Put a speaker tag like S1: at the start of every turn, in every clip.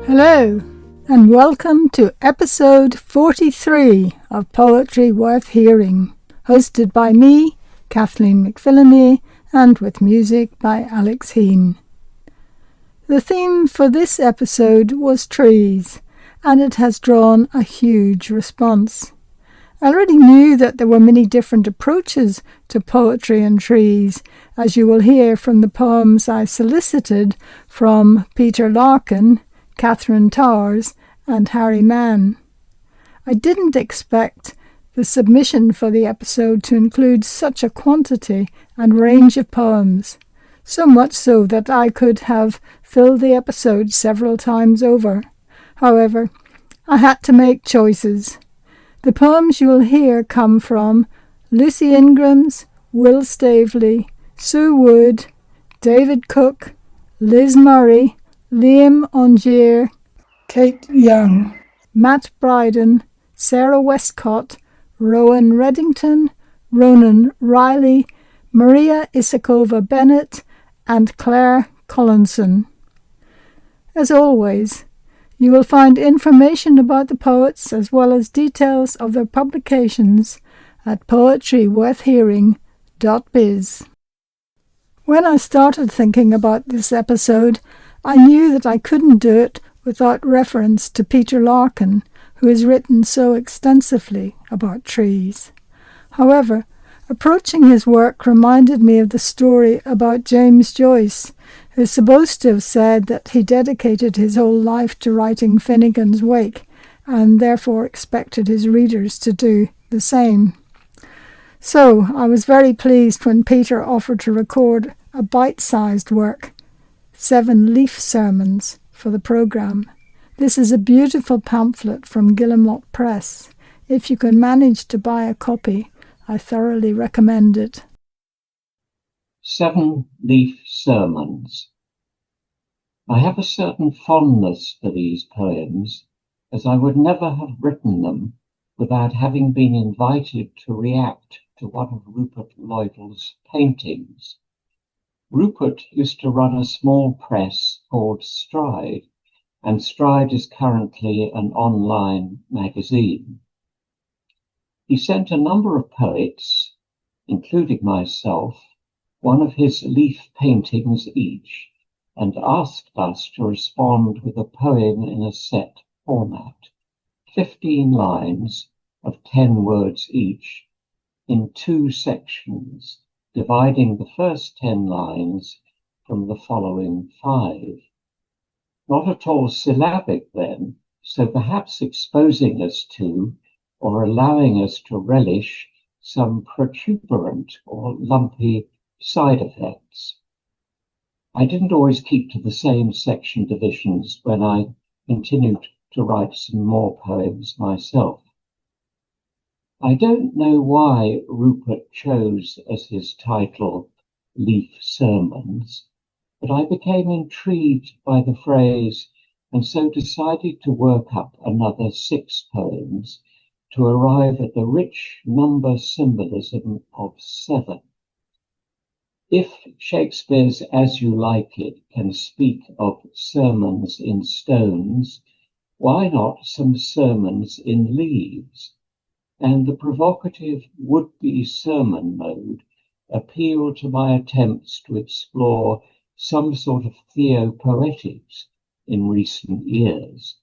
S1: Hello, and welcome to episode 43 of Poetry Worth Hearing, hosted by me, Kathleen McPhillamy, and with music by Alex Heen. The theme for this episode was trees, and it has drawn a huge response. I already knew that there were many different approaches to poetry and trees, as you will hear from the poems I solicited from Peter Larkin, Katharine and Harry Mann. I didn't expect the submission for the episode to include such a quantity and range of poems, so much so that I could have filled the episode several times over. However, I had to make choices. The poems you will hear come from Lucy Ingrams, Will Staveley, Sue Wood, David Cooke, Liz Murray, Liam Aungier, Kate Young, Matt Bryden, Sarah Westcott, Rowan Reddington, Ronan Reilly, Maria Isakova-Bennett, and Claire Collison. As always, you will find information about the poets as well as details of their publications at poetryworthhearing.biz. When I started thinking about this episode, I knew that I couldn't do it without reference to Peter Larkin, who has written so extensively about trees. However, approaching his work reminded me of the story about James Joyce, who is supposed to have said that he dedicated his whole life to writing Finnegan's Wake, and therefore expected his readers to do the same. So I was very pleased when Peter offered to record a bite-sized work, 7 leaf sermons, for the programme. This is a beautiful pamphlet from Guillemot Press. If you can manage to buy a copy, I thoroughly recommend it.
S2: 7 Leaf Sermons. I have a certain fondness for these poems, as I would never have written them without having been invited to react to one of Rupert Loydell's paintings. Rupert used to run a small press called Stride, and Stride is currently an online magazine. He sent a number of poets, including myself, one of his leaf paintings each, and asked us to respond with a poem in a set format, 15 lines of 10 words each, in 2 sections, dividing the first 10 lines from the following 5. Not at all syllabic then, so perhaps exposing us to, or allowing us to relish, some protuberant or lumpy side effects. I didn't always keep to the same section divisions when I continued to write some more poems myself. I don't know why Rupert chose as his title Leaf Sermons, but I became intrigued by the phrase and so decided to work up another 6 poems to arrive at the rich number symbolism of 7. If Shakespeare's As You Like It can speak of sermons in stones, why not some sermons in leaves? And the provocative would-be sermon mode appealed to my attempts to explore some sort of theopoetics in recent years.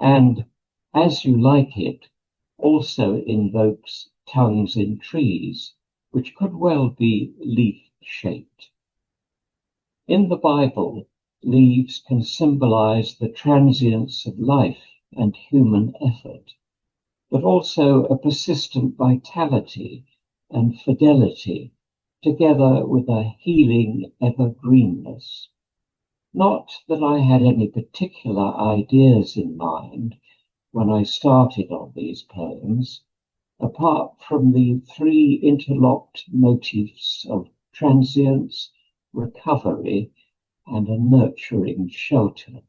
S2: And As You Like It also invokes tongues in trees, which could well be leaf-shaped. In the Bible, leaves can symbolize the transience of life and human effort, but also a persistent vitality and fidelity, together with a healing evergreenness. Not that I had any particular ideas in mind when I started on these poems, apart from the 3 interlocked motifs of transience, recovery, and a nurturing shelter.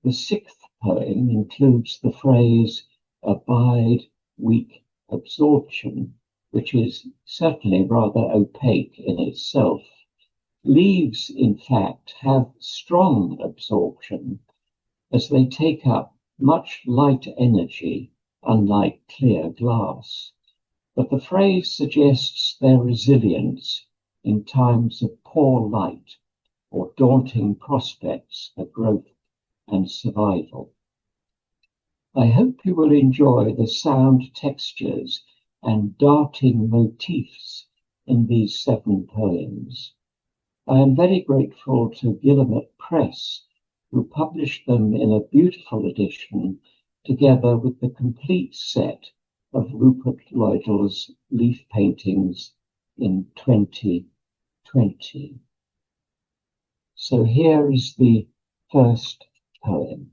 S2: The 6th poem includes the phrase abide, weak absorption, which is certainly rather opaque in itself. Leaves, in fact, have strong absorption, as they take up much light energy, unlike clear glass. But the phrase suggests their resilience in times of poor light or daunting prospects for growth and survival. I hope you will enjoy the sound textures and darting motifs in these 7 poems. I am very grateful to Guillemot Press, who published them in a beautiful edition together with the complete set of Rupert Lloydell's leaf paintings in 2020. So here is the first poem.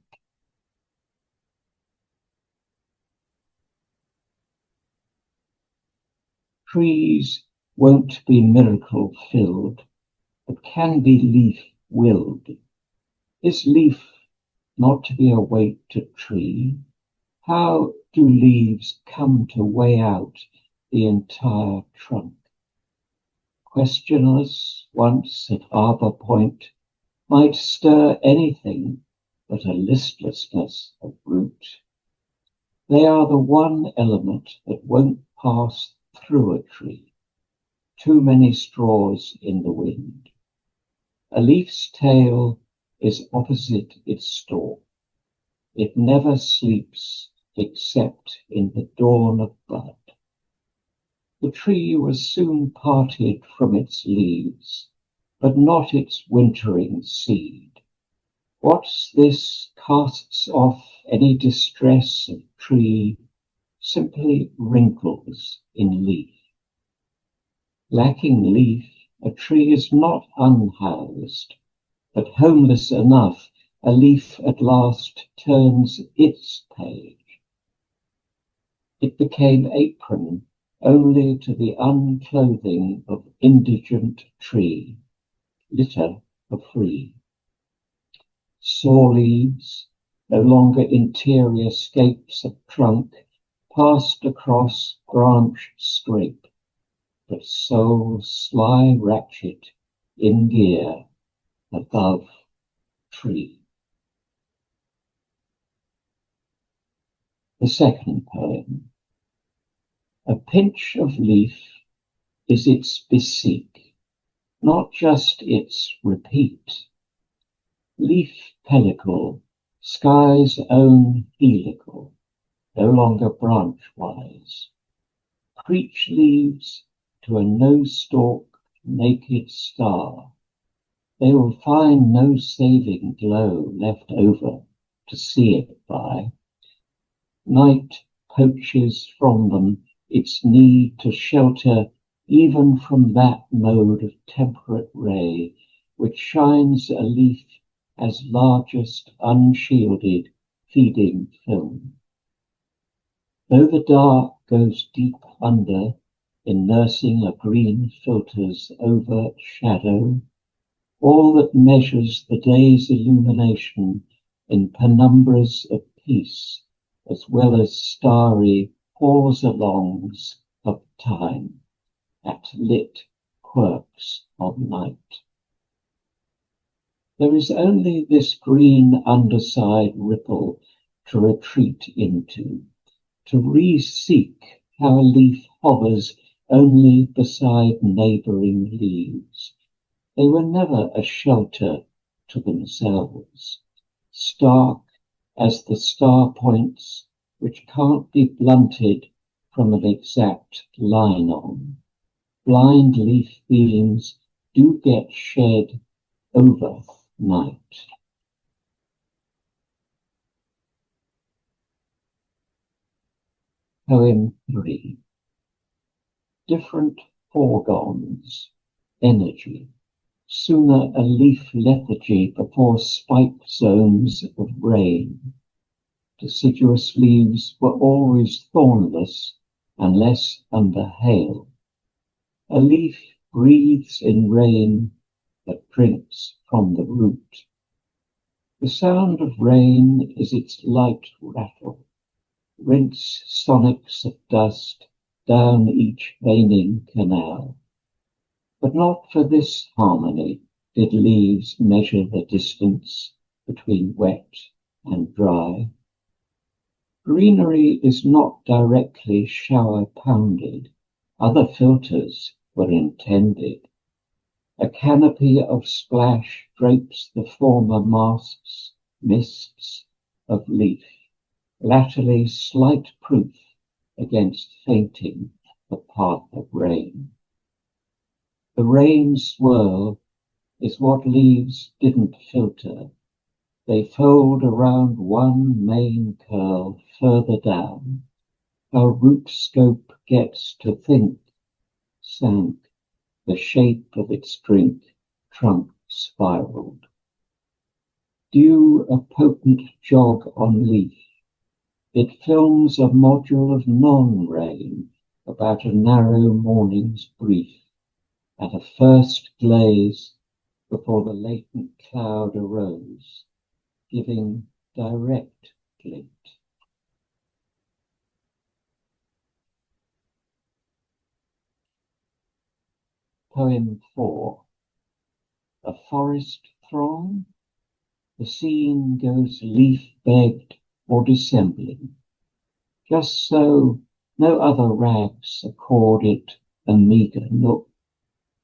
S2: Trees won't be miracle-filled, but can be leaf-willed. Is leaf not to be a weight to tree? How do leaves come to weigh out the entire trunk? Questionless once at arbor point might stir anything but a listlessness of root. They are the one element that won't pass through a tree. Too many straws in the wind. A leaf's tail is opposite its stalk. It never sleeps except in the dawn of bud. The tree was soon parted from its leaves, but not its wintering seed. What's this casts off any distress of tree, simply wrinkles in leaf. Lacking leaf, a tree is not unhoused, but homeless enough, a leaf at last turns its page. It became apron only to the unclothing of indigent tree, litter for free. Sore leaves, no longer interior scapes of trunk, passed across branch scrape, but sole sly ratchet in gear above tree. The second poem. A pinch of leaf is its beseek, not just its repeat. Leaf pellicle, sky's own helical, no longer branch-wise. Preach leaves to a no-stalk naked star. They will find no saving glow left over to see it by. Night poaches from them its need to shelter even from that mode of temperate ray which shines a leaf as largest unshielded feeding film. Though the dark goes deep under in nursing a green filter's overt shadow, all that measures the day's illumination in penumbras of peace, as well as starry pause-alongs of time at lit quirks of night. There is only this green underside ripple to retreat into, to re-seek how a leaf hovers only beside neighbouring leaves. They were never a shelter to themselves, stark as the star points which can't be blunted from an exact line on. Blind leaf beams do get shed over night. Poem 3. Different foregons, energy. Sooner a leaf lethargy before spike zones of rain. Deciduous leaves were always thornless unless under hail. A leaf breathes in rain but drinks from the root. The sound of rain is its light rattle, rinse sonics of dust down each veining canal. But not for this harmony did leaves measure the distance between wet and dry. Greenery is not directly shower-pounded. Other filters were intended. A canopy of splash drapes the former mists of leaf, latterly slight proof against fainting the path of rain. The rain swirl is what leaves didn't filter. They fold around one main curl further down. How root scope gets to think, sank, the shape of its trunk spiraled. Dew a potent jog on leaf. It films a module of non-rain about a narrow morning's brief, at a first glaze before the latent cloud arose, giving direct glint. Poem 4. A forest throng? The scene goes leaf-begged or dissembling. Just so, no other rags accord it a meagre look,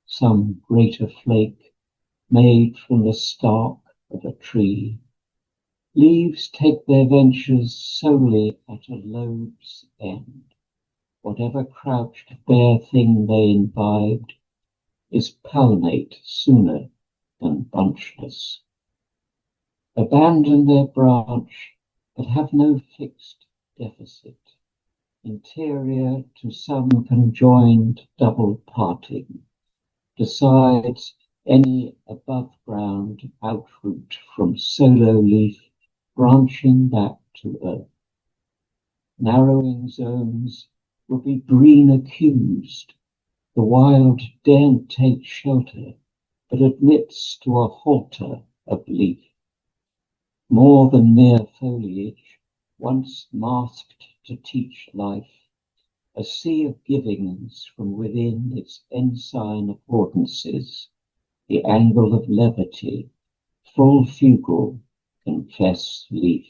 S2: some greater flake made from the stalk of a tree. Leaves take their ventures solely at a lobe's end. Whatever crouched bare thing they imbibed is palmate sooner than bunchless. Abandon their branch, but have no fixed deficit, interior to some conjoined double parting, decides any above-ground outroot from solo leaf branching back to earth. Narrowing zones will be green accused. The wild daren't take shelter, but admits to a halter of leaf. More than mere foliage, once masked to teach life, a sea of givings from within its ensign affordances, the angle of levity, full fugal, confess leaf.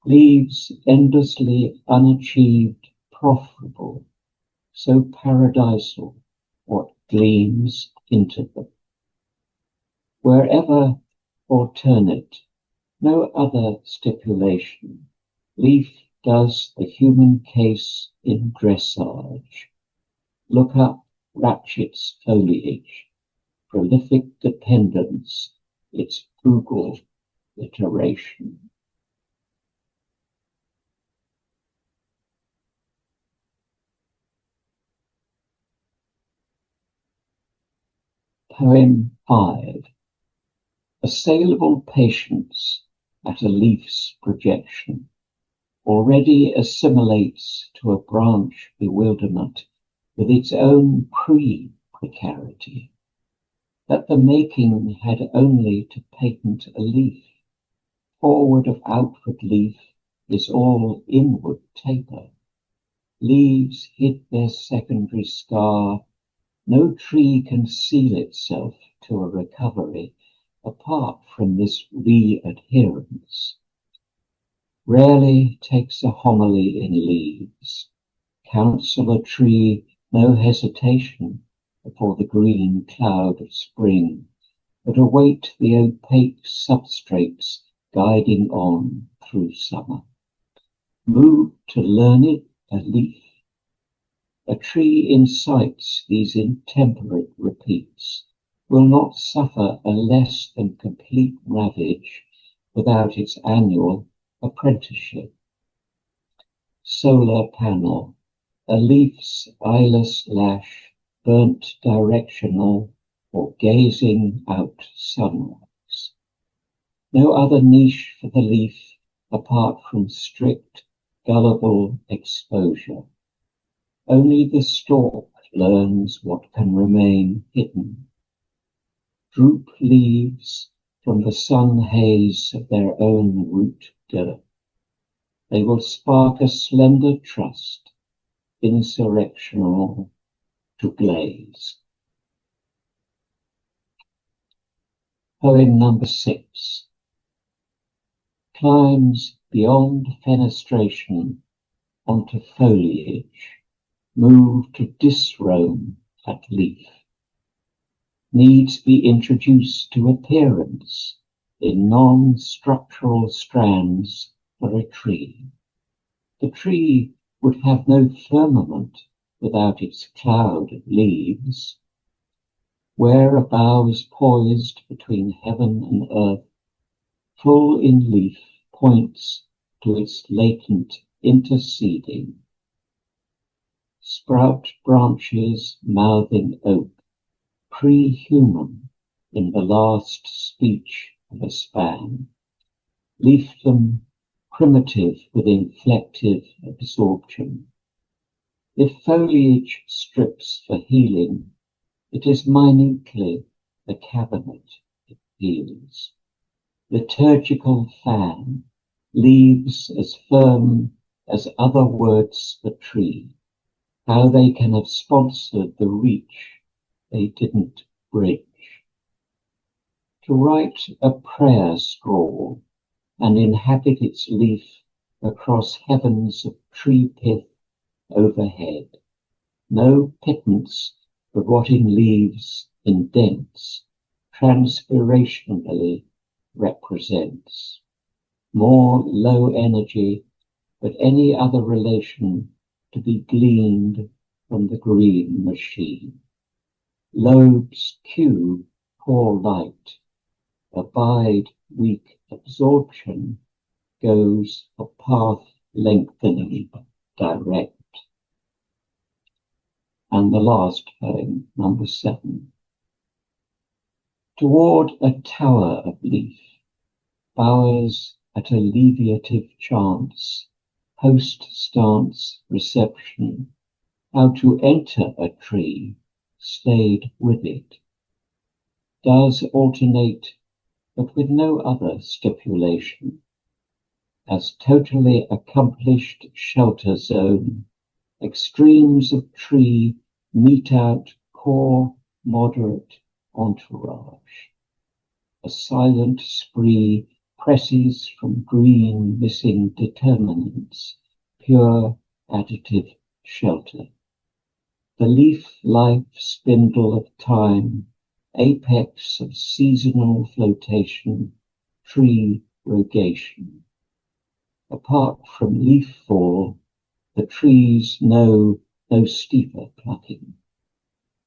S2: Leaves endlessly unachieved, profitable, so paradisal what gleams into them. Wherever alternate, no other stipulation, leaf does the human case in dressage. Look up ratchet's foliage, prolific dependence, its frugal iteration. Poem 5. Assailable patience at a leaf's projection already assimilates to a branch bewilderment with its own pre-precarity, that the making had only to patent a leaf. Forward of outward leaf is all inward taper. Leaves hid their secondary scar. No tree can seal itself to a recovery apart from this readherence. Rarely takes a homily in leaves. Counsel a tree no hesitation before the green cloud of spring, but await the opaque substrates guiding on through summer. Move to learned a leaf. A tree incites these intemperate repeats, will not suffer a less than complete ravage without its annual apprenticeship. Solar panel, a leaf's eyeless lash, burnt directional or gazing out sunrise. No other niche for the leaf apart from strict, gullible exposure. Only the stalk learns what can remain hidden. Droop leaves from the sun haze of their own root dirt. They will spark a slender trust, insurrectional to glaze. Poem number 6. climbs beyond fenestration onto foliage, move to disroam at leaf, needs be introduced to appearance in non-structural strands for a tree. The tree would have no firmament without its cloud of leaves. Where a bough is poised between heaven and earth, full in leaf points to its latent interceding. Sprout branches mouthing oak, pre-human in the last speech of a span, leafdom primitive with inflective absorption. If foliage strips for healing, it is minutely the cabinet it heals. Liturgical fan, leaves as firm as other words for tree, how they can have sponsored the reach they didn't bridge. To write a prayer scrawl and inhabit its leaf across heavens of tree pith overhead, no pittance the rotting leaves indents, transpirationally represents. More low energy, but any other relation to be gleaned from the green machine. Lobes cue poor light, abide weak absorption, goes a path lengthening direct. And the last poem, number 7. Toward a tower of leaf, bowers at alleviative chance, post-stance reception, how to enter a tree, stayed with it, does alternate, but with no other stipulation, as totally accomplished shelter zone, extremes of tree mete out core moderate entourage. A silent spree presses from green missing determinants, pure additive shelter. The leaf-life spindle of time, apex of seasonal flotation, tree rogation. Apart from leaf fall, the trees know no steeper plucking.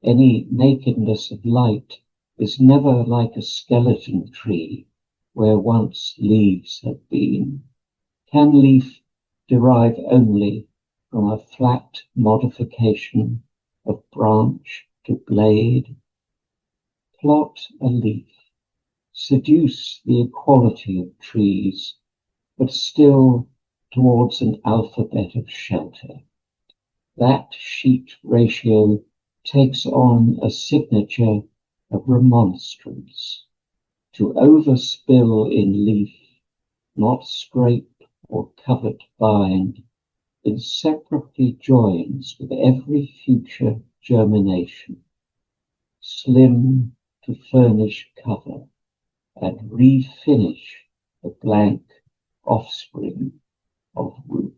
S2: Any nakedness of light is never like a skeleton tree where once leaves have been. Can leaf derive only from a flat modification of branch to blade? Plot a leaf, seduce the equality of trees, but still towards an alphabet of shelter. That sheet ratio takes on a signature of remonstrance. To overspill in leaf, not scrape or covet bind, inseparably joins with every future germination. Slim to furnish cover and refinish the blank offspring of root.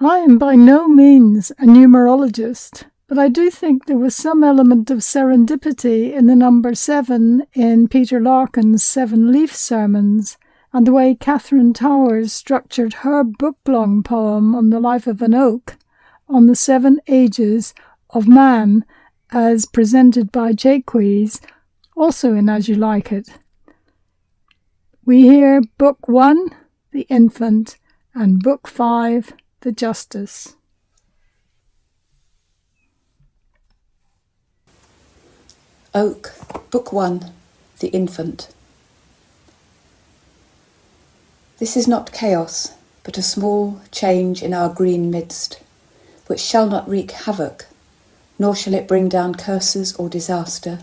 S1: I am by no means a numerologist, but I do think there was some element of serendipity in the number 7 in Peter Larkin's 7 Leaf Sermons, and the way Katharine Towers structured her book-long poem on the life of an oak on the 7 ages of man as presented by Jaques, also in As You Like It. We hear Book 1, The Infant, and Book 5, The Justice.
S3: Oak, Book 1, The Infant. This is not chaos, but a small change in our green midst, which shall not wreak havoc, nor shall it bring down curses or disaster,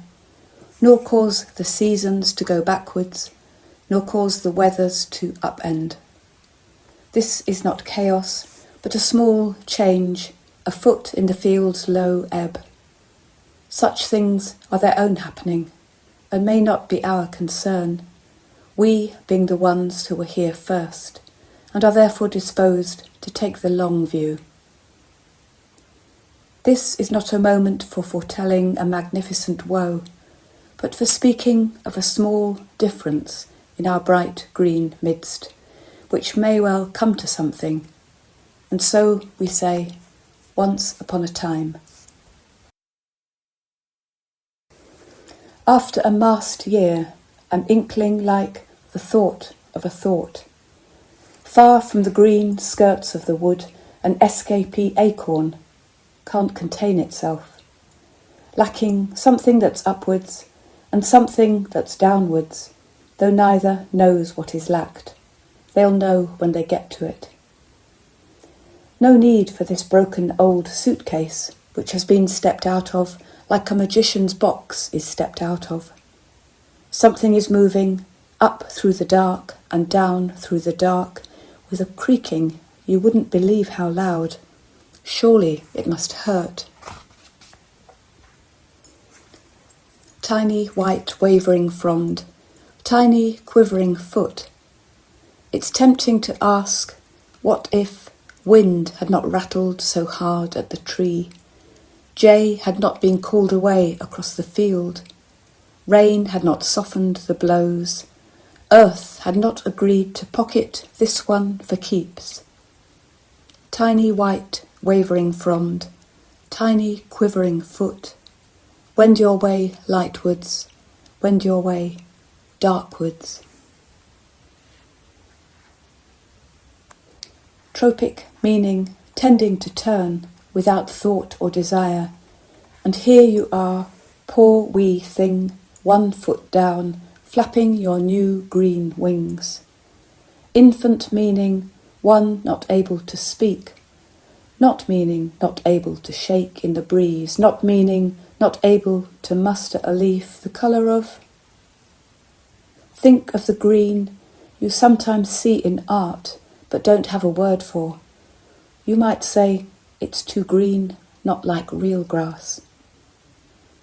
S3: nor cause the seasons to go backwards, nor cause the weathers to upend. This is not chaos, but a small change, a foot in the field's low ebb. Such things are their own happening, and may not be our concern, we being the ones who were here first, and are therefore disposed to take the long view. This is not a moment for foretelling a magnificent woe, but for speaking of a small difference in our bright green midst, which may well come to something, and so we say, once upon a time. After a massed year, an inkling like the thought of a thought. Far from the green skirts of the wood, an escapee acorn can't contain itself, lacking something that's upwards and something that's downwards, though neither knows what is lacked. They'll know when they get to it. No need for this broken old suitcase, which has been stepped out of like a magician's box is stepped out of. Something is moving up through the dark and down through the dark with a creaking you wouldn't believe how loud. Surely it must hurt. Tiny white wavering frond, tiny quivering foot. It's tempting to ask, what if wind had not rattled so hard at the tree, jay had not been called away across the field, rain had not softened the blows, earth had not agreed to pocket this one for keeps. Tiny white wavering frond, tiny quivering foot, wend your way lightwards, wend your way darkwards. Tropic meaning tending to turn without thought or desire, and here you are, poor wee thing, 1 foot down, flapping your new green wings. Infant meaning one not able to speak, not meaning not able to shake in the breeze, not meaning not able to muster a leaf the colour of. Think of the green you sometimes see in art but don't have a word for. You might say it's too green, not like real grass.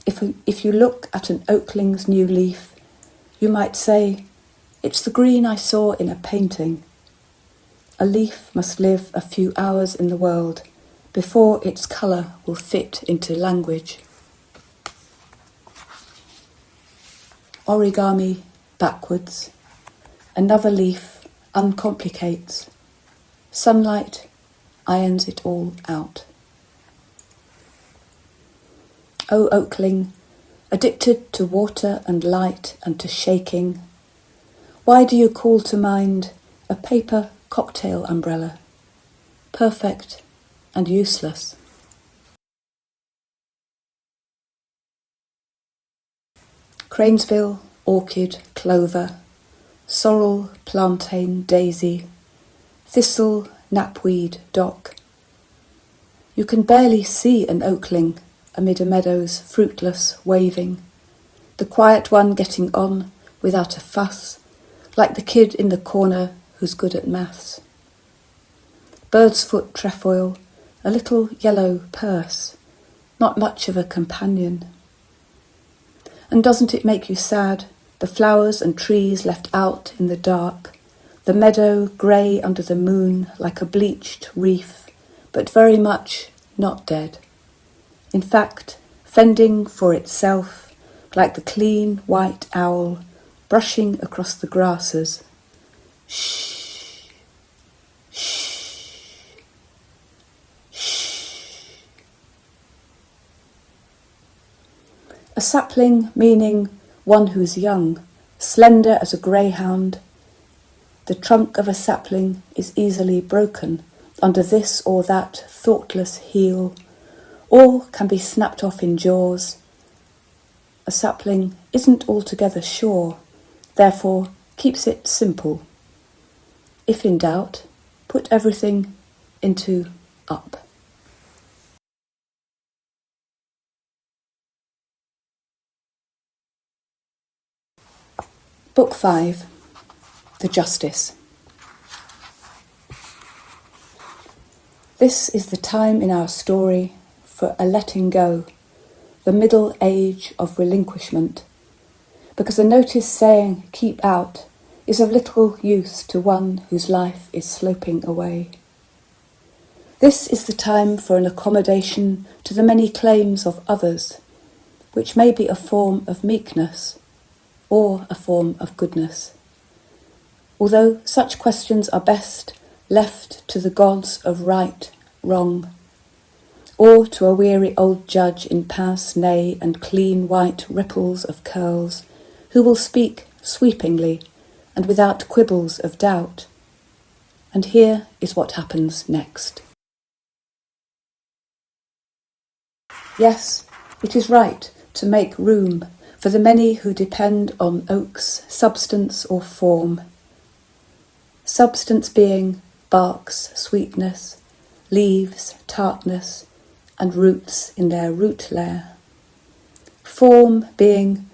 S3: If you look at an oakling's new leaf, you might say, it's the green I saw in a painting. A leaf must live a few hours in the world before its colour will fit into language. Origami backwards. Another leaf uncomplicates. Sunlight irons it all out. O oakling, addicted to water and light and to shaking, why do you call to mind a paper cocktail umbrella, perfect and useless? Cranesbill, orchid, clover, sorrel, plantain, daisy, thistle, knapweed, dock. You can barely see an oakling amid a meadow's fruitless waving, the quiet one getting on without a fuss, like the kid in the corner who's good at maths. Bird's foot trefoil, a little yellow purse, not much of a companion. And doesn't it make you sad, the flowers and trees left out in the dark, the meadow grey under the moon like a bleached reef, but very much not dead. In fact, fending for itself, like the clean white owl brushing across the grasses. Shh, shh, shh. A sapling meaning one who's young, slender as a greyhound. The trunk of a sapling is easily broken under this or that thoughtless heel, or can be snapped off in jaws. A sapling isn't altogether sure, therefore keeps it simple. If in doubt, put everything into up. Book 5. The Justice. This is the time in our story for a letting go, the middle age of relinquishment, because a notice saying keep out is of little use to one whose life is sloping away. This is the time for an accommodation to the many claims of others, which may be a form of meekness or a form of goodness, although such questions are best left to the gods of right, wrong, or to a weary old judge in pince-nez and clean white ripples of curls, who will speak sweepingly and without quibbles of doubt. And here is what happens next. Yes, it is right to make room for the many who depend on oak's substance or form. Substance being bark's sweetness, leaves' tartness, and roots in their root layer. Form being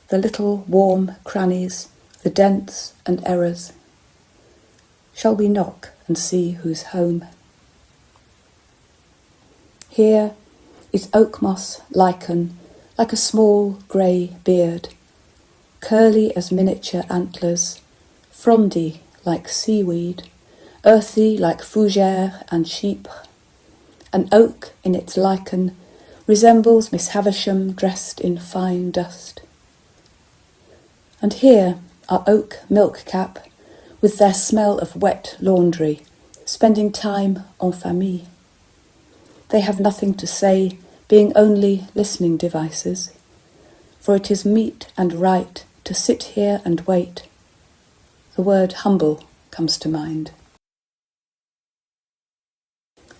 S3: the little warm crannies, the dents and errors. Shall we knock and see who's home? Here is oak moss lichen, like a small grey beard, curly as miniature antlers, frondy like seaweed, earthy like fougere and sheep. An oak in its lichen resembles Miss Havisham dressed in fine dust. And here are oak milk cap, with their smell of wet laundry, spending time en famille. They have nothing to say, being only listening devices, for it is meet and right to sit here and wait. The word humble comes to mind.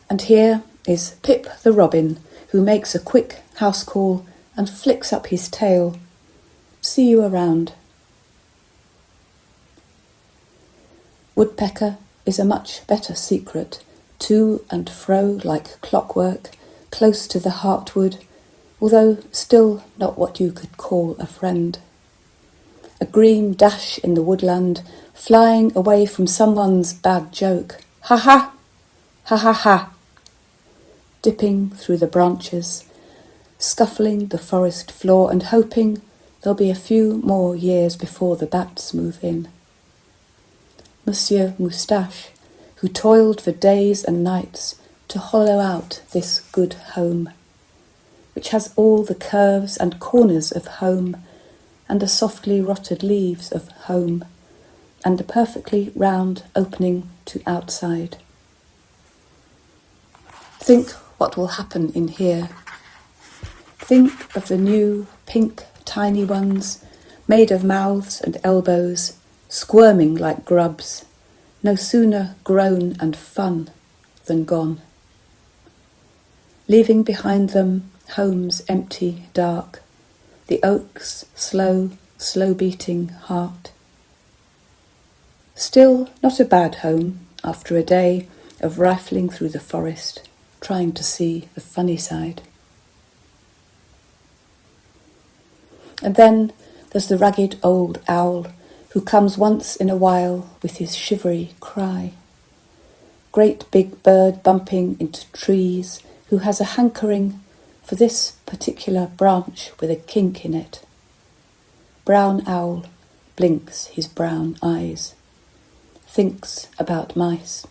S3: And here is Pip the robin, who makes a quick house call and flicks up his tail. See you around. Woodpecker is a much better secret, to and fro like clockwork, close to the heartwood, although still not what you could call a friend. A green dash in the woodland, flying away from someone's bad joke. Ha ha! Ha ha ha! Dipping through the branches, scuffling the forest floor and hoping there'll be a few more years before the bats move in. Monsieur Moustache, who toiled for days and nights to hollow out this good home, which has all the curves and corners of home, and the softly rotted leaves of home, and a perfectly round opening to outside. Think what will happen in here. Think of the new pink tiny ones, made of mouths and elbows, squirming like grubs, no sooner grown and fun than gone. Leaving behind them home's empty dark, the oak's slow beating heart. Still not a bad home after a day of rifling through the forest, trying to see the funny side. And then there's the ragged old owl who comes once in a while with his shivery cry. Great big bird bumping into trees, who has a hankering for this particular branch with a kink in it. Brown owl blinks his brown eyes, thinks about mice.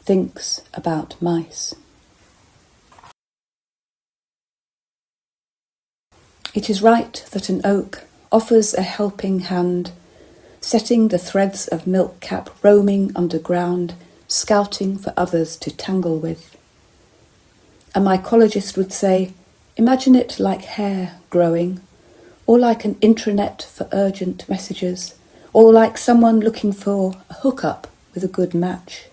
S3: Thinks about mice. It is right that an oak offers a helping hand, setting the threads of milk cap roaming underground, scouting for others to tangle with. A mycologist would say, imagine it like hair growing, or like an intranet for urgent messages, or like someone looking for a hookup with a good match.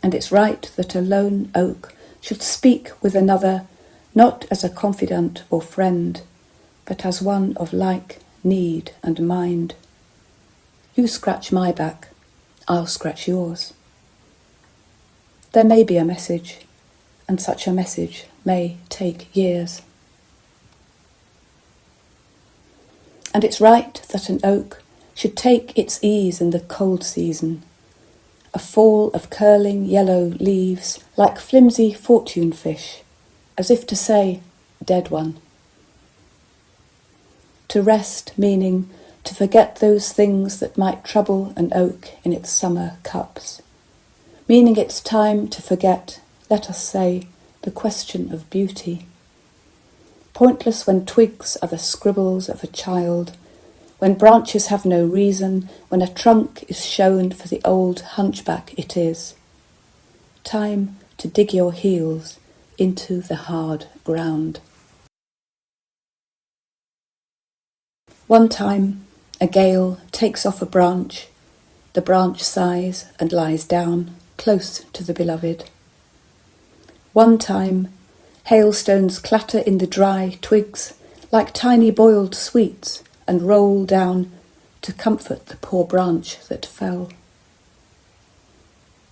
S3: And it's right that a lone oak should speak with another, not as a confidant or friend, but as one of like need and mind. You scratch my back, I'll scratch yours. There may be a message, and such a message may take years. And it's right that an oak should take its ease in the cold season, a fall of curling yellow leaves like flimsy fortune fish, as if to say, dead one. to rest meaning to forget those things that might trouble an oak in its summer cups. Meaning it's time to forget, let us say, the question of beauty. Pointless when twigs are the scribbles of a child, when branches have no reason, when a trunk is shown for the old hunchback it is. Time to dig your heels into the hard ground. One time, a gale takes off a branch. The branch sighs and lies down, close to the beloved. One time, hailstones clatter in the dry twigs like tiny boiled sweets and roll down to comfort the poor branch that fell.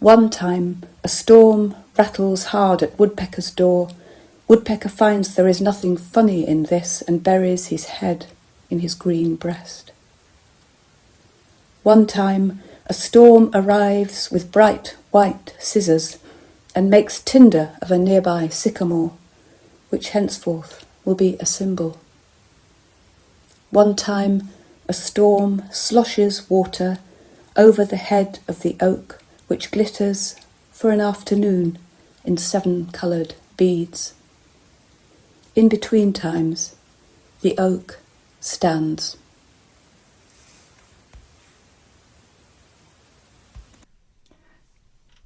S3: One time, a storm rattles hard at Woodpecker's door. Woodpecker finds there is nothing funny in this and buries his head in his green breast. One time, a storm arrives with bright white scissors and makes tinder of a nearby sycamore, which henceforth will be a symbol. One time, a storm sloshes water over the head of the oak, which glitters for an afternoon in 7-coloured beads. In between times, the oak stands.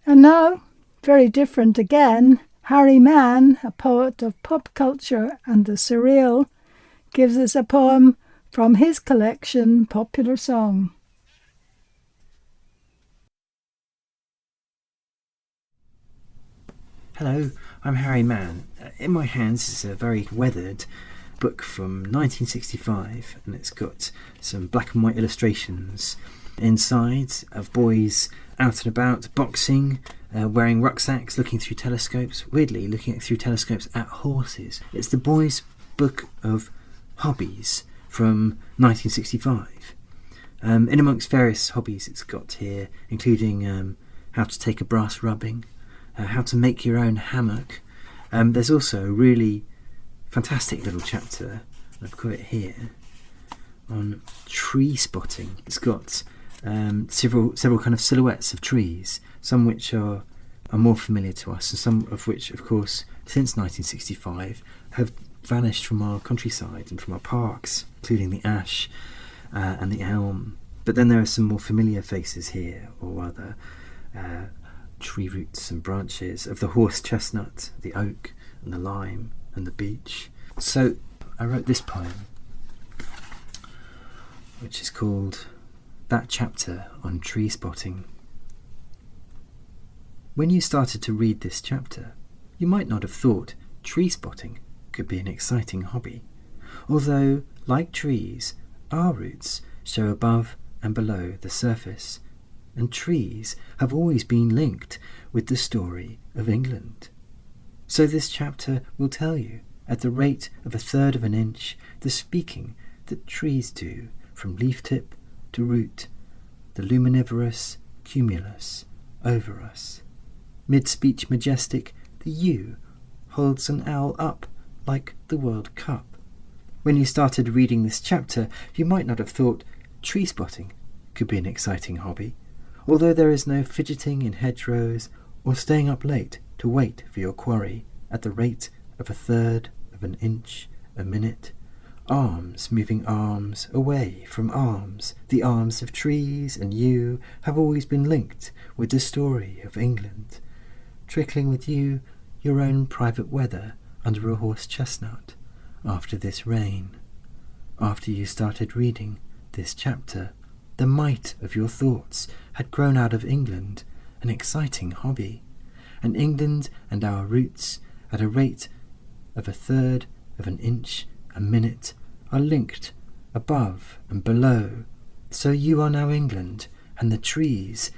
S1: And now, very different again, Harry Mann, a poet of pop culture and the surreal, gives us a poem from his collection Popular Song.
S4: Hello, I'm Harry Mann. In my hands is a very weathered book from 1965, and it's got some black and white illustrations inside of boys out and about, boxing, wearing rucksacks, looking through telescopes, weirdly looking through telescopes at horses. It's the boys' book of hobbies from 1965. In amongst various hobbies it's got here, including how to take a brass rubbing, how to make your own hammock. There's also a really fantastic little chapter, I've got it here, on tree spotting. It's got several kind of silhouettes of trees, some which are more familiar to us, and some of which, of course, since 1965 have vanished from our countryside and from our parks, including the ash and the elm. But then there are some more familiar faces here, or rather tree roots and branches of the horse chestnut, the oak and the lime and the beech. So I wrote this poem, which is called That Chapter on Tree Spotting. When you started to read this chapter, you might not have thought tree spotting could be an exciting hobby, although, like trees, our roots show above and below the surface, and trees have always been linked with the story of England. So this chapter will tell you, at the rate of 1/3 of an inch, the speaking that trees do from leaf tip to root, the luminiferous cumulus over us. Mid-speech majestic, the U holds an owl up like the World Cup. When you started reading this chapter, you might not have thought tree spotting could be an exciting hobby, although there is no fidgeting in hedgerows or staying up late to wait for your quarry at the rate of 1/3 of an inch a minute. Arms moving arms away from arms. The arms of trees and you have always been linked with the story of England. Trickling with you your own private weather under a horse chestnut after this rain. After you started reading this chapter, the might of your thoughts had grown out of England, an exciting hobby, and England and our roots, at a rate of 1/3 of an inch a minute, are linked above and below. So you are now England, and the trees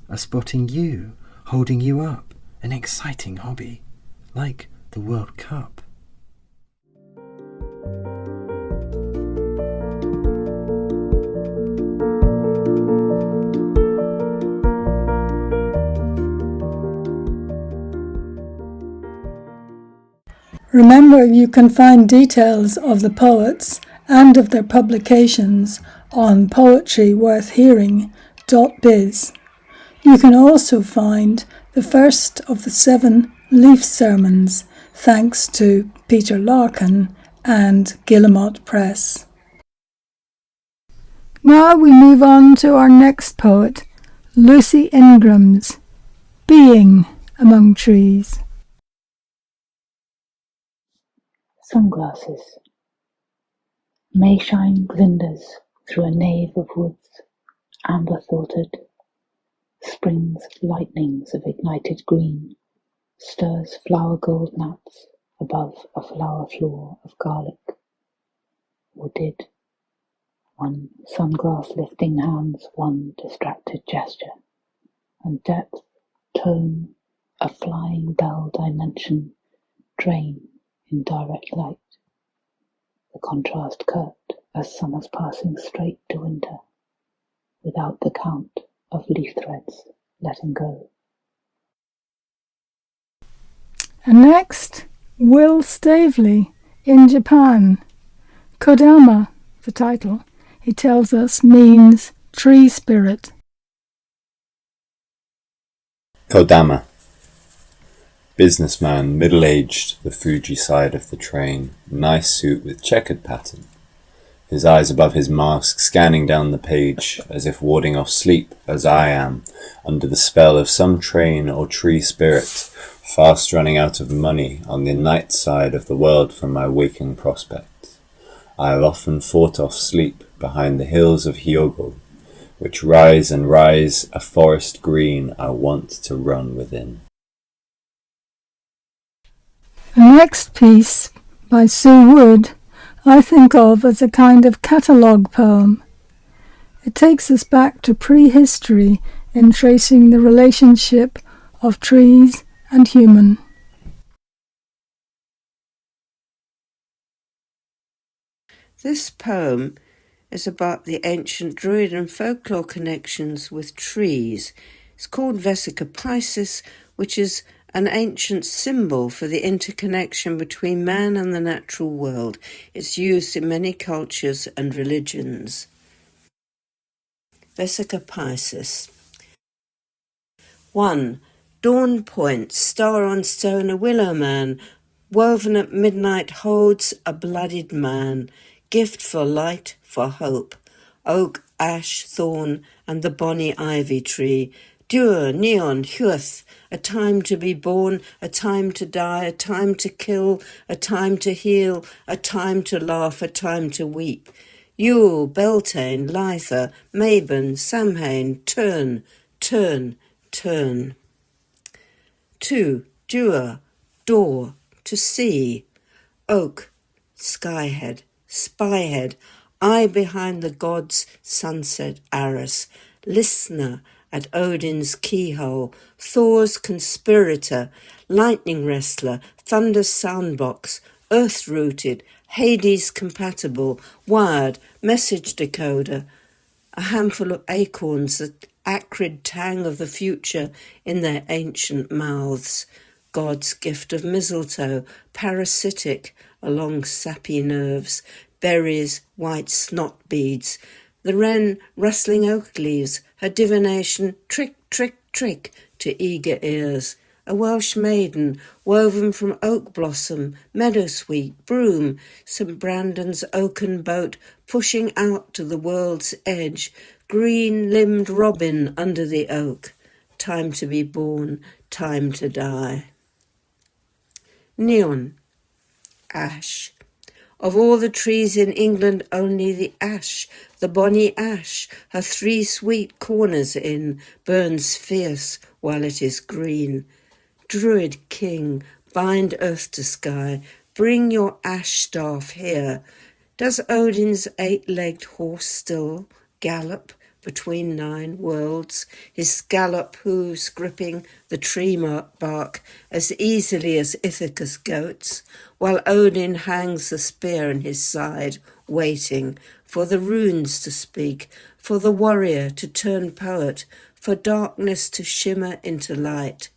S4: are spotting you, holding you up, an exciting hobby, like the World Cup.
S1: Remember, you can find details of the poets and of their publications on poetryworthhearing.biz. You can also find the first of the 7 Leaf Sermons, thanks to Peter Larkin and Guillemot Press. Now we move on to our next poet, Lucy Ingrams, Being Among Trees.
S5: Sunglasses. Mayshine glinders through a nave of woods, amber-filtered. Springs lightnings of ignited green, stirs flower gold gnats above a flower floor of garlic. Or did one sunglass lifting hands, one distracted gesture, and depth, tone, a flying bell dimension, drain in direct light. The contrast curt as summer's passing straight to winter, without the count of leaf threads letting go.
S1: And next, Will Staveley in Japan. Kodama, the title, he tells us, means tree spirit.
S6: Kodama. Businessman, middle-aged, the Fuji side of the train, nice suit with checkered pattern. His eyes above his mask, scanning down the page, as if warding off sleep, as I am, under the spell of some train or tree spirit, fast running out of money on the night side of the world from my waking prospects. I have often fought off sleep behind the hills of Hyogo, which rise and rise, a forest green I want to run within.
S1: The next piece, by Sue Wood, I think of as a kind of catalogue poem. It takes us back to prehistory in tracing the relationship of trees and human.
S7: This poem is about the ancient Druid and folklore connections with trees. It's called Vesica, which is an ancient symbol for the interconnection between man and the natural world. It's used in many cultures and religions. Vesica. 1. Dawn point, star on stone, a willow man, woven at midnight holds a bloodied man, gift for light, for hope, oak, ash, thorn, and the bonny ivy tree, Dure, neon, huth, a time to be born, a time to die, a time to kill, a time to heal, a time to laugh, a time to weep. Yule, Beltane, Litha, Mabon, Samhain, turn, turn, turn. 2. Dure, door, to see. Oak, skyhead, spyhead, eye behind the gods, sunset arras, listener at Odin's keyhole, Thor's conspirator, lightning wrestler, thunder's soundbox, earth-rooted, Hades compatible, wired, message decoder, a handful of acorns, the acrid tang of the future in their ancient mouths, God's gift of mistletoe, parasitic along sappy nerves, berries, white snot beads, the wren rustling oak leaves, her divination, trick, trick, trick, to eager ears, a Welsh maiden woven from oak blossom, meadowsweet, broom, St. Brandon's oaken boat pushing out to the world's edge, green-limbed robin under the oak, time to be born, time to die. Neon, ash. Of all the trees in England, only the ash, the bonny ash, her 3 sweet corners in, burns fierce while it is green. Druid king, bind earth to sky, bring your ash staff here. Does Odin's 8-legged horse still gallop between 9 worlds, his scallop hooves gripping the tree bark as easily as Ithaca's goats, while Odin hangs the spear in his side, waiting for the runes to speak, for the warrior to turn poet, for darkness to shimmer into light.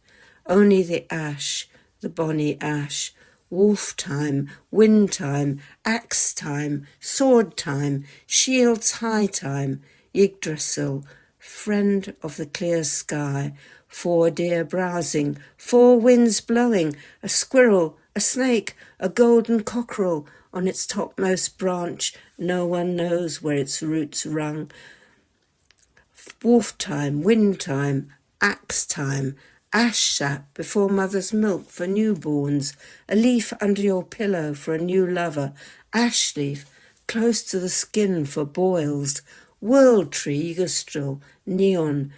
S7: Only the ash, the bonny ash, wolf time, wind time, axe time, sword time, shields high time, Yggdrasil, friend of the clear sky, 4 deer browsing, 4 winds blowing, a squirrel, a snake, a golden cockerel on its topmost branch, no one knows where its roots rung. Wolf time, wind time, axe time, ash sap before mother's milk for newborns, a leaf under your pillow for a new lover, ash leaf close to the skin for boils, world tree, Yggdrasil, neon,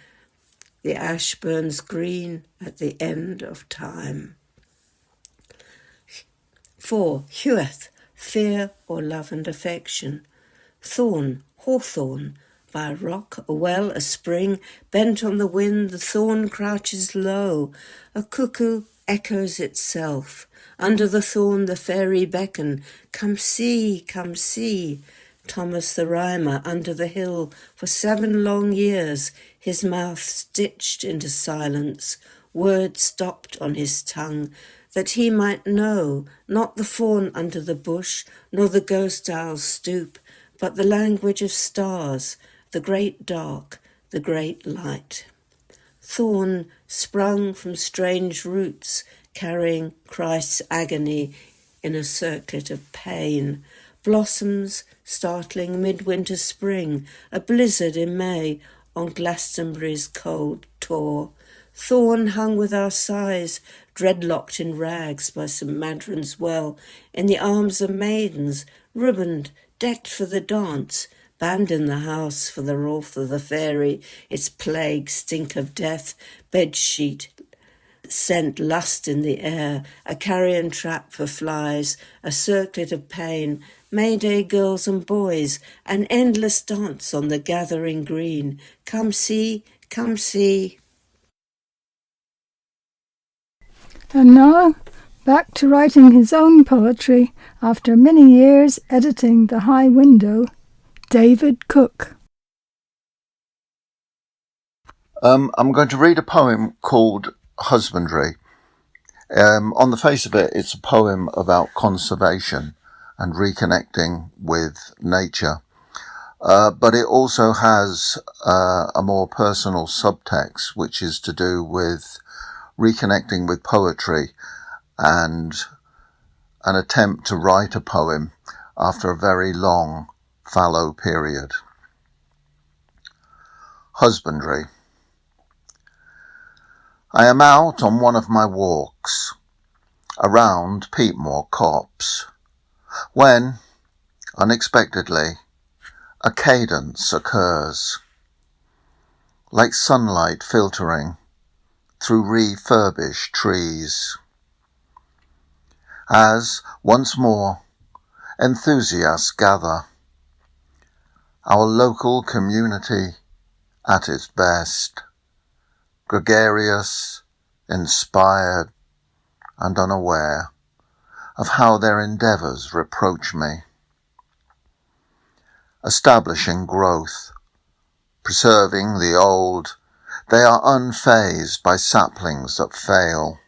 S7: the ash burns green at the end of time. 4. Heweth, fear or love and affection. Thorn, hawthorn, by a rock, a well, a spring, bent on the wind, the thorn crouches low. A cuckoo echoes itself. Under the thorn the fairy beckon, come see, come see. Thomas the rhymer under the hill for 7 long years, his mouth stitched into silence, words stopped on his tongue, that he might know, not the fawn under the bush, nor the ghost owl's stoop, but the language of stars, the great dark, the great light. Thorn sprung from strange roots, carrying Christ's agony in a circlet of pain. Blossoms startling midwinter spring, a blizzard in May on Glastonbury's cold tor. Thorn hung with our sighs, dreadlocked in rags by St. Madron's well, in the arms of maidens, ribboned, decked for the dance, band in the house for the wrath of the fairy, its plague stink of death, bedsheet scent lust in the air, a carrion trap for flies, a circlet of pain, Mayday girls and boys, an endless dance on the gathering green. Come see, come see.
S1: And now, back to writing his own poetry after many years editing The High Window, David Cooke.
S8: I'm going to read a poem called Husbandry. On the face of it, it's a poem about conservation and reconnecting with nature. But it also has a more personal subtext, which is to do with reconnecting with poetry and an attempt to write a poem after a very long fallow period. Husbandry. I am out on one of my walks around Peatmore Copse when, unexpectedly, a cadence occurs, like sunlight filtering through refurbished trees, as once more enthusiasts gather, our local community at its best, gregarious, inspired, and unaware of how their endeavours reproach me. Establishing growth, preserving the old, they are unfazed by saplings that fail.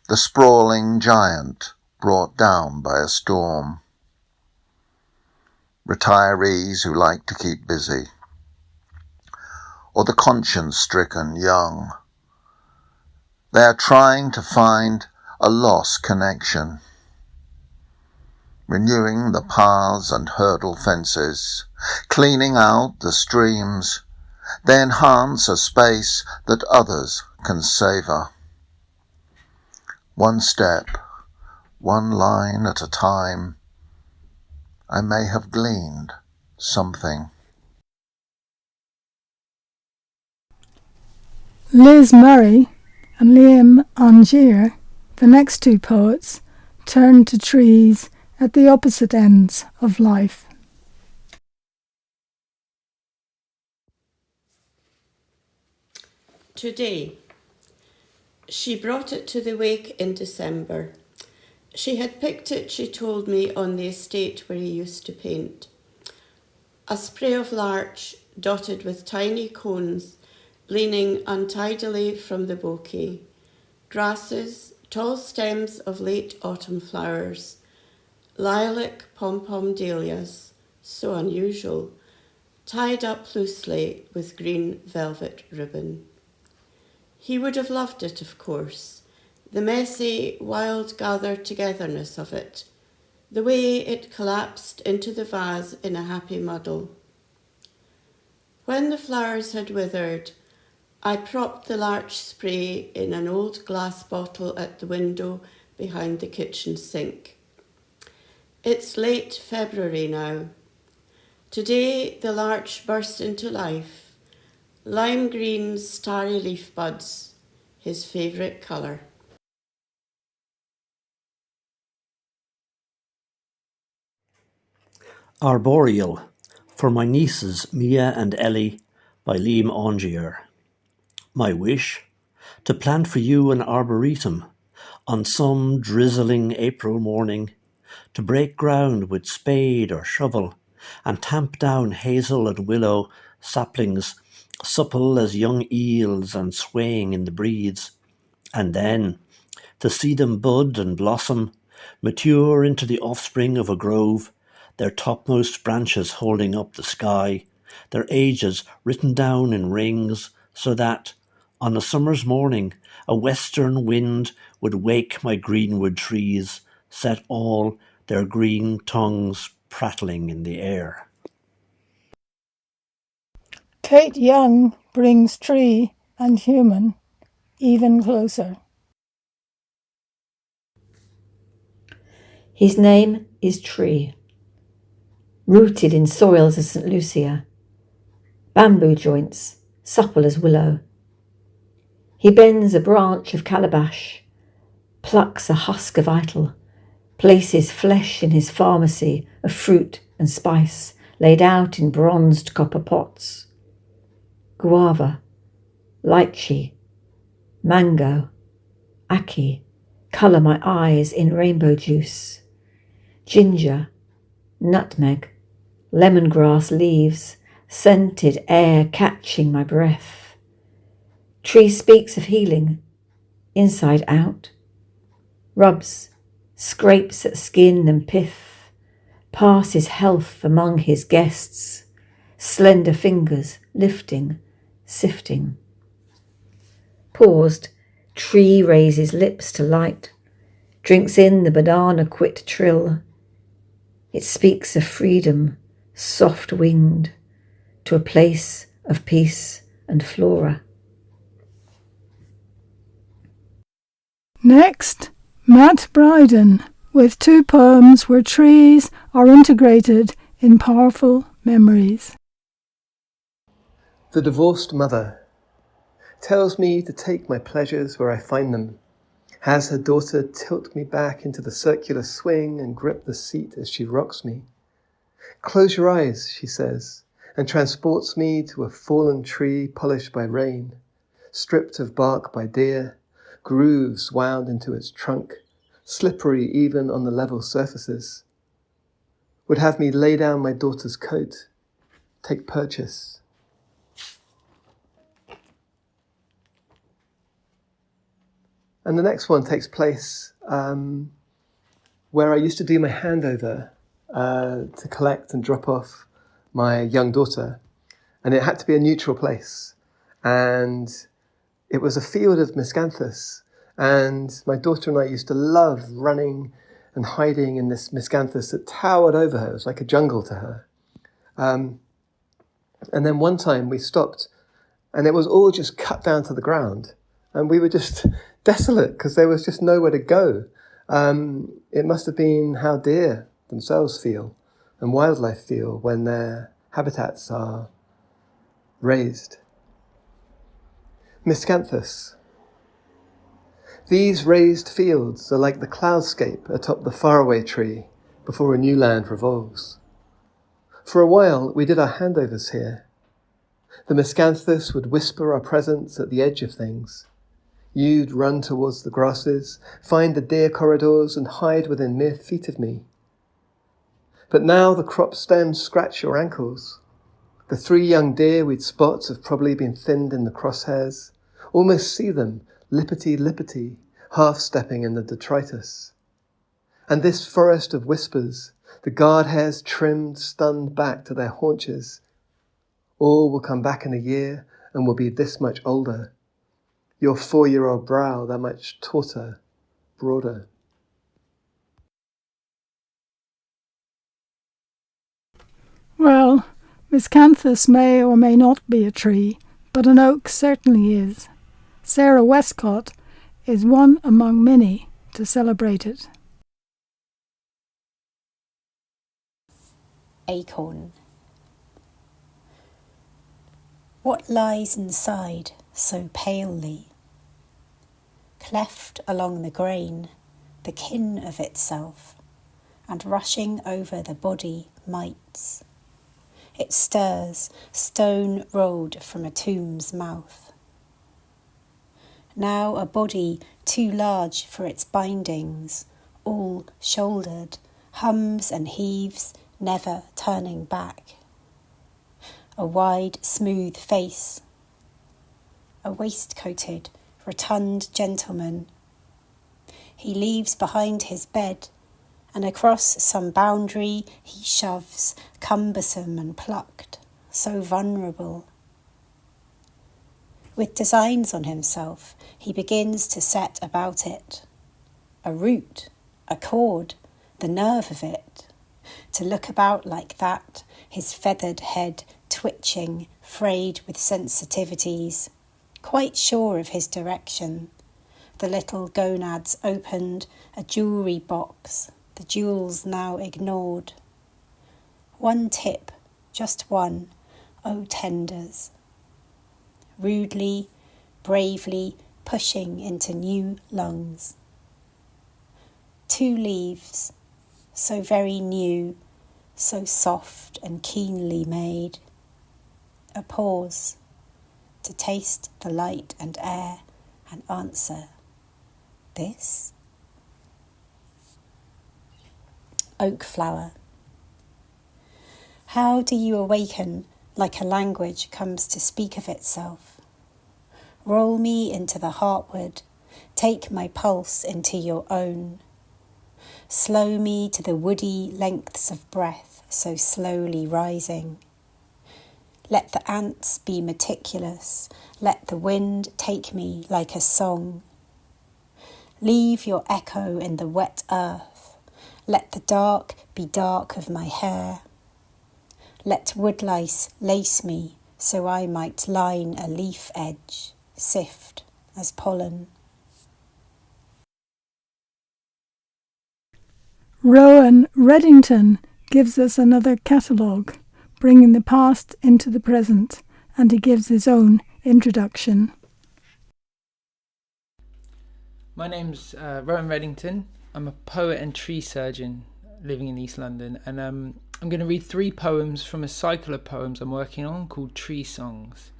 S8: The sprawling giant brought down by a storm. Retirees who like to keep busy, or the conscience-stricken young. They are trying to find a lost connection, renewing the paths and hurdle fences, cleaning out the streams. They enhance a space that others can savour. One step, one line at a time, I may have gleaned something.
S1: Liz Murray and Liam Aungier, the next 2 poets, turned to trees at the opposite ends of life.
S9: Today. She brought it to the wake in December. She had picked it, she told me, on the estate where he used to paint. A spray of larch dotted with tiny cones leaning untidily from the bouquet. Grasses tall stems of late autumn flowers, lilac pom-pom dahlias, so unusual, tied up loosely with green velvet ribbon. He would have loved it, of course, the messy, wild gathered-togetherness of it, the way it collapsed into the vase in a happy muddle. When the flowers had withered, I propped the larch spray in an old glass bottle at the window behind the kitchen sink. It's late February now. Today the larch burst into life, lime green starry leaf buds, his favourite colour.
S10: Arboreal, for my nieces Mia and Ellie, by Liam Aungier. My wish? To plant for you an arboretum on some drizzling April morning, to break ground with spade or shovel and tamp down hazel and willow saplings, supple as young eels and swaying in the breeze, and then to see them bud and blossom, mature into the offspring of a grove, their topmost branches holding up the sky, their ages written down in rings, so that, on a summer's morning, a western wind would wake my greenwood trees, set all their green tongues prattling in the air.
S1: Kate Young brings tree and human even closer.
S11: His name is Tree, rooted in soils of St. Lucia, bamboo joints, supple as willow. He bends a branch of calabash, plucks a husk of ital, places flesh in his pharmacy of fruit and spice laid out in bronzed copper pots. Guava, lychee, mango, ackee colour my eyes in rainbow juice. Ginger, nutmeg, lemongrass leaves, scented air catching my breath. Tree speaks of healing, inside out, rubs, scrapes at skin and pith, passes health among his guests, slender fingers lifting, sifting. Paused, Tree raises lips to light, drinks in the banana quit trill. It speaks of freedom, soft-winged, to a place of peace and flora.
S1: Next, Matt Bryden, with 2 poems where trees are integrated in powerful memories.
S12: The divorced mother tells me to take my pleasures where I find them, has her daughter tilt me back into the circular swing and grip the seat as she rocks me. Close your eyes, she says, and transports me to a fallen tree polished by rain, stripped of bark by deer, grooves wound into its trunk, slippery even on the level surfaces. Would have me lay down my daughter's coat, take purchase. And the next one takes place where I used to do my handover to collect and drop off my young daughter. And it had to be a neutral place. And it was a field of miscanthus. And my daughter and I used to love running and hiding in this miscanthus that towered over her. It was like a jungle to her. And then one time we stopped and it was all just cut down to the ground. And we were just desolate because there was just nowhere to go. It must have been how deer themselves feel and wildlife feel when their habitats are razed. Miscanthus. These raised fields are like the cloudscape atop the faraway tree before a new land revolves. For a while we did our handovers here. The miscanthus would whisper our presence at the edge of things. You'd run towards the grasses, find the deer corridors and hide within mere feet of me. But now the crop stems scratch your ankles. The 3 young deer we'd spot have probably been thinned in the crosshairs. Almost see them, lippity-lippity, half-stepping in the detritus. And this forest of whispers, the guard hairs trimmed, stunned back to their haunches. All will come back in a year and will be this much older. Your 4-year-old brow that much tauter, broader.
S1: Well, miscanthus may or may not be a tree, but an oak certainly is. Sarah Westcott is one among many to celebrate it.
S13: Acorn. What lies inside so palely? Cleft along the grain, the kin of itself, and rushing over the body mites. It stirs, stone rolled from a tomb's mouth. Now a body too large for its bindings, all shouldered, hums and heaves, never turning back. A wide, smooth face. A waistcoated, rotund gentleman. He leaves behind his bed, and across some boundary he shoves, cumbersome and plucked, so vulnerable. With designs on himself, he begins to set about it. A root, a cord, the nerve of it. To look about like that, his feathered head twitching, frayed with sensitivities, quite sure of his direction. The little gonads opened, a jewellery box, the jewels now ignored. One tip, just one, oh tenders. Rudely, bravely pushing into new lungs. 2 leaves, so very new, so soft and keenly made. A pause, to taste the light and air and answer, this? Oak flower. How do you awaken like a language comes to speak of itself? Roll me into the heartwood, take my pulse into your own. Slow me to the woody lengths of breath so slowly rising. Let the ants be meticulous, let the wind take me like a song. Leave your echo in the wet earth, let the dark be dark of my hair. Let woodlice lace me so I might line a leaf edge, sift as pollen.
S1: Rowan Reddington gives us another catalogue, bringing the past into the present, and he gives his own introduction.
S14: My name's Rowan Reddington. I'm a poet and tree surgeon living in East London, and I'm going to read 3 poems from a cycle of poems I'm working on called Tree Songs.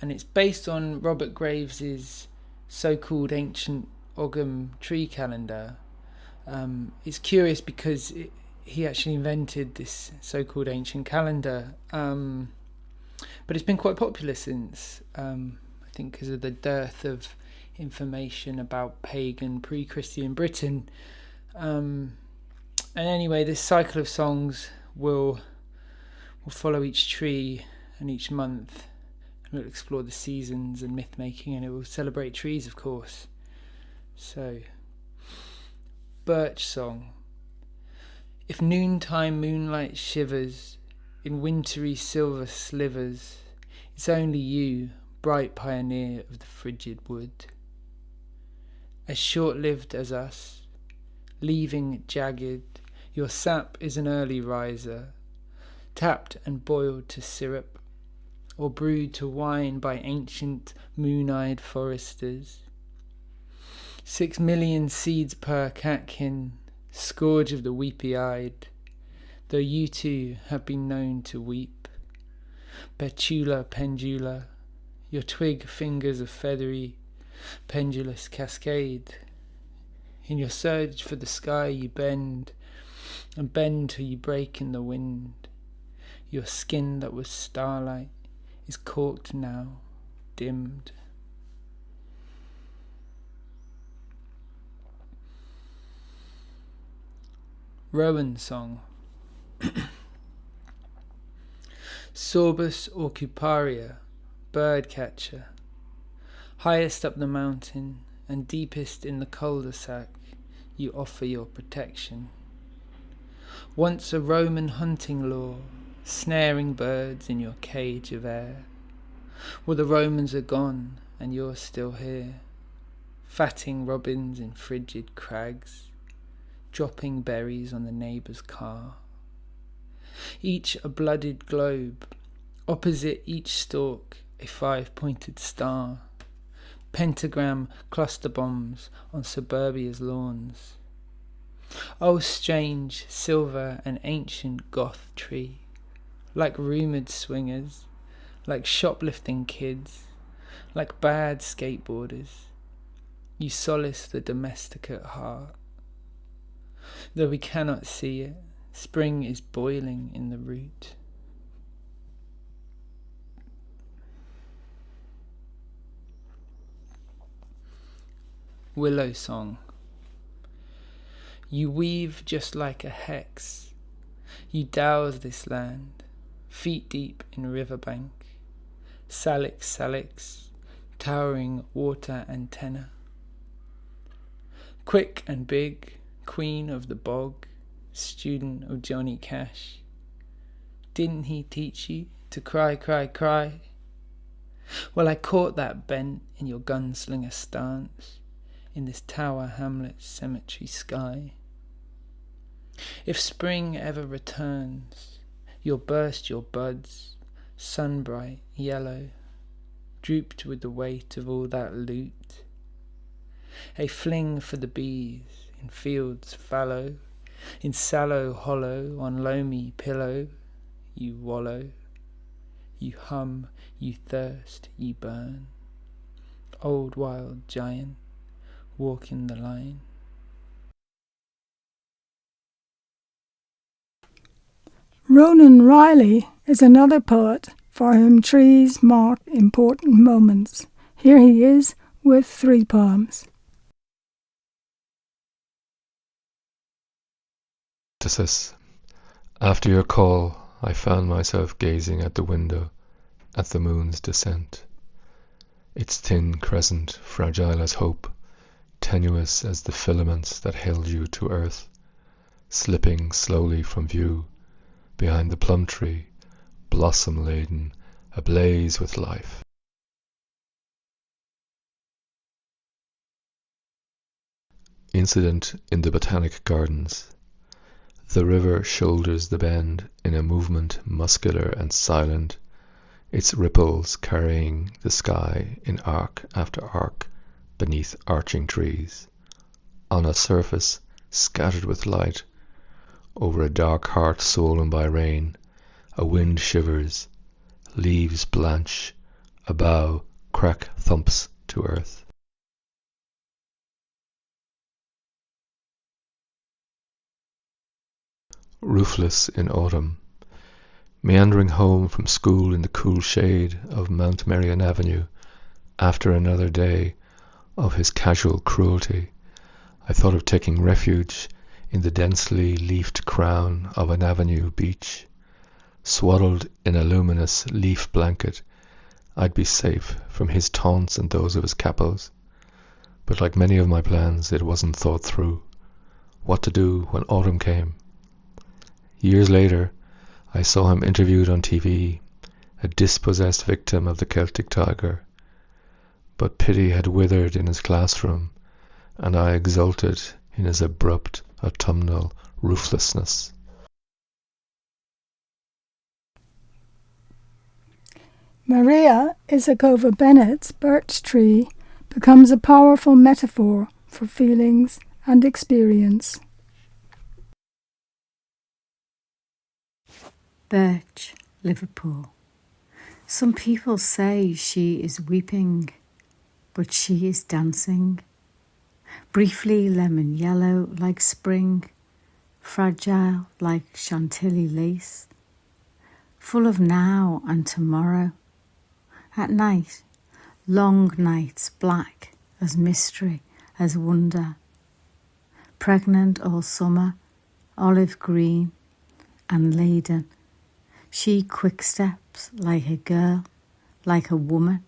S14: And it's based on Robert Graves's so-called ancient Ogham tree calendar. It's curious because he actually invented this so-called ancient calendar, but it's been quite popular since, I think because of the dearth of information about pagan pre-Christian Britain. And anyway, this cycle of songs will follow each tree and each month, and we'll explore the seasons and myth making, and it will celebrate trees, of course. So, Birch Song. If noontime moonlight shivers in wintry silver slivers, it's only you, bright pioneer of the frigid wood. As short-lived as us, leaving jagged, your sap is an early riser, tapped and boiled to syrup, or brewed to wine by ancient moon-eyed foresters. 6 million seeds per catkin, scourge of the weepy-eyed, though you too have been known to weep. Betula pendula, your twig fingers of feathery, pendulous cascade. In your surge for the sky you bend, and bend till you break in the wind. Your skin that was starlight is corked now, dimmed. Rowan song. Sorbus orcuparia, birdcatcher, highest up the mountain and deepest in the cul-de-sac, you offer your protection. Once a Roman hunting law, snaring birds in your cage of air. Well, the Romans are gone and you're still here, fatting robins in frigid crags, dropping berries on the neighbour's car. Each a blooded globe, opposite each stalk a 5-pointed star, pentagram cluster bombs on suburbia's lawns. Oh, strange, silver and ancient goth tree, like rumoured swingers, like shoplifting kids, like bad skateboarders, you solace the domesticate heart. Though we cannot see it, spring is boiling in the root. Willow song. You weave just like a hex. You douse this land, feet deep in riverbank. Salix, towering water antenna. Quick and big, queen of the bog, student of Johnny Cash. Didn't he teach you to cry, cry, cry? Well, I caught that bent in your gunslinger stance, in this Tower Hamlets cemetery sky. If spring ever returns, you'll burst your buds, sunbright, yellow, drooped with the weight of all that loot. A fling for the bees, in fields fallow, in sallow hollow, on loamy pillow, you wallow, you hum, you thirst, you burn. Old wild giant, walk in the line.
S1: Ronan Reilly is another poet for whom trees mark important moments. Here he is with 3 poems.
S15: After your call, I found myself gazing at the window, at the moon's descent. Its thin crescent, fragile as hope, tenuous as the filaments that held you to earth, slipping slowly from view, behind the plum tree, blossom laden, ablaze with life. Incident in the Botanic Gardens. The river shoulders the bend in a movement muscular and silent, its ripples carrying the sky in arc after arc beneath arching trees. On a surface scattered with light, over a dark heart swollen by rain, a wind shivers, leaves blanch, a bough crack thumps to earth. Roofless in autumn, meandering home from school in the cool shade of Mount Merion Avenue, after another day of his casual cruelty, I thought of taking refuge in the densely leafed crown of an avenue beech. Swaddled in a luminous leaf blanket, I'd be safe from his taunts and those of his capos. But like many of my plans, it wasn't thought through. What to do when autumn came? Years later, I saw him interviewed on TV, a dispossessed victim of the Celtic tiger. But pity had withered in his classroom, and I exulted in his abrupt autumnal rooflessness.
S1: Maria Isakova-Bennett's birch tree becomes a powerful metaphor for feelings and experience.
S16: Birch, Liverpool. Some people say she is weeping, but she is dancing. Briefly lemon yellow like spring, fragile like chantilly lace, full of now and tomorrow. At night, long nights black as mystery, as wonder. Pregnant all summer olive green and laden. She quick steps like a girl, like a woman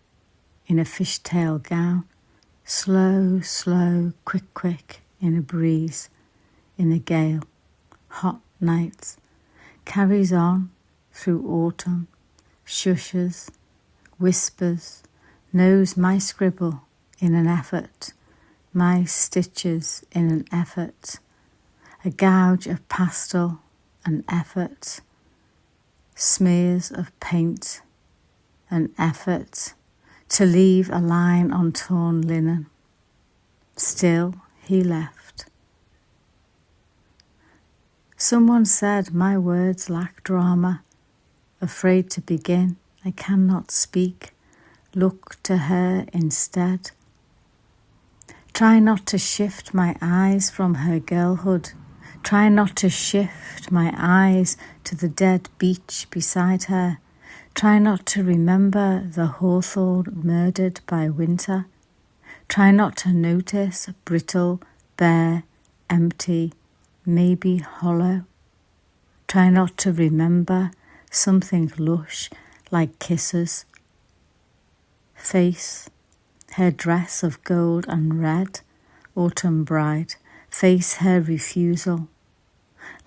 S16: in a fishtail gown, slow, slow, quick, quick, in a breeze, in a gale, hot nights, carries on through autumn, shushes, whispers, knows my scribble in an effort, my stitches in an effort, a gouge of pastel, an effort, smears of paint, an effort, to leave a line on torn linen. Still he left. Someone said my words lack drama. Afraid to begin, I cannot speak. Look to her instead. Try not to shift my eyes from her girlhood. Try not to shift my eyes to the dead beach beside her. Try not to remember the hawthorn murdered by winter. Try not to notice brittle, bare, empty, maybe hollow. Try not to remember something lush like kisses. Face, her dress of gold and red, autumn bride, face her refusal.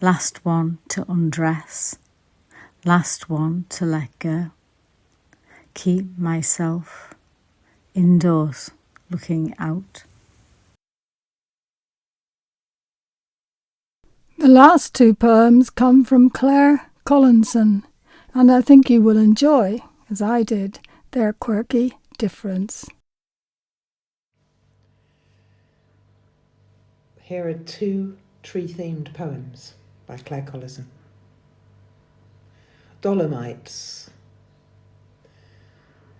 S16: Last one to undress, last one to let go. Keep myself indoors looking out.
S1: The last two poems come from Claire Collison, and I think you will enjoy, as I did, their quirky difference.
S17: Here are two tree-themed poems by Claire Collison. Dolomites.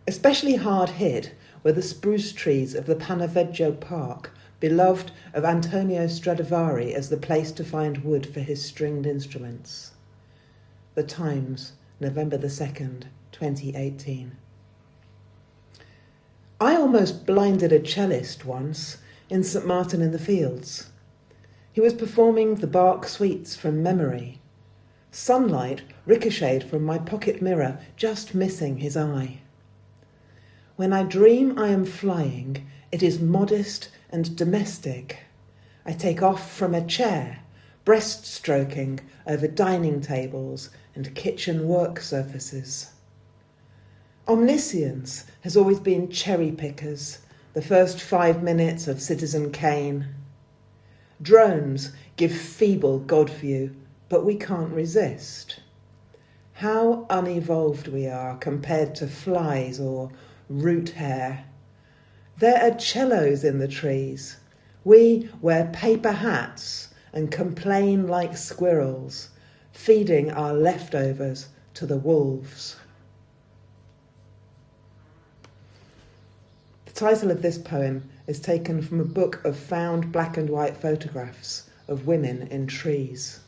S17: Especially hard hit were the spruce trees of the Paneveggio Park, beloved of Antonio Stradivari as the place to find wood for his stringed instruments. The Times, November the 2nd, 2018. I almost blinded a cellist once in St. Martin in the Fields. He was performing the Bach suites from memory. Sunlight ricocheted from my pocket mirror, just missing his eye. When I dream I am flying, it is modest and domestic. I take off from a chair, breast-stroking over dining tables and kitchen work surfaces. Omniscience has always been cherry pickers, the first 5 minutes of Citizen Kane. Drones give feeble God view, but we can't resist. How unevolved we are compared to flies or root hair. There are cellos in the trees. We wear paper hats and complain like squirrels, feeding our leftovers to the wolves. The title of this poem is taken from a book of found black and white photographs of women in trees.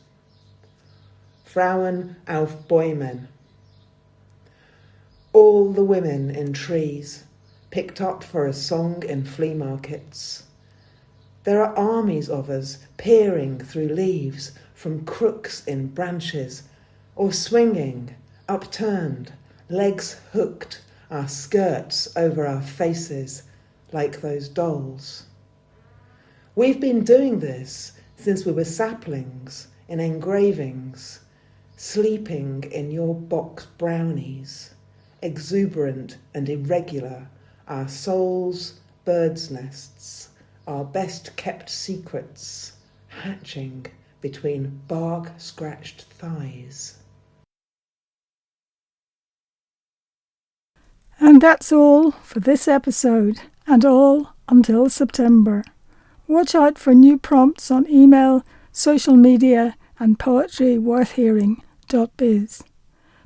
S17: Frauen auf Bäumen. All the women in trees, picked up for a song in flea markets. There are armies of us peering through leaves from crooks in branches, or swinging, upturned, legs hooked, our skirts over our faces like those dolls. We've been doing this since we were saplings in engravings, sleeping in your box brownies, exuberant and irregular, our souls' birds' nests, our best-kept secrets, hatching between bark-scratched thighs.
S1: And that's all for this episode, and all until September. Watch out for new prompts on email, social media and poetryworthhearing.biz.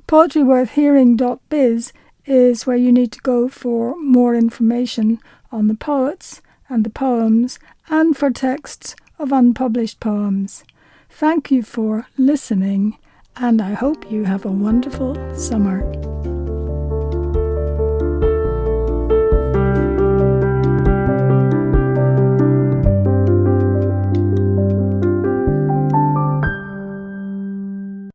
S1: Poetryworthhearing.biz is where you need to go for more information on the poets and the poems and for texts of unpublished poems. Thank you for listening, and I hope you have a wonderful summer.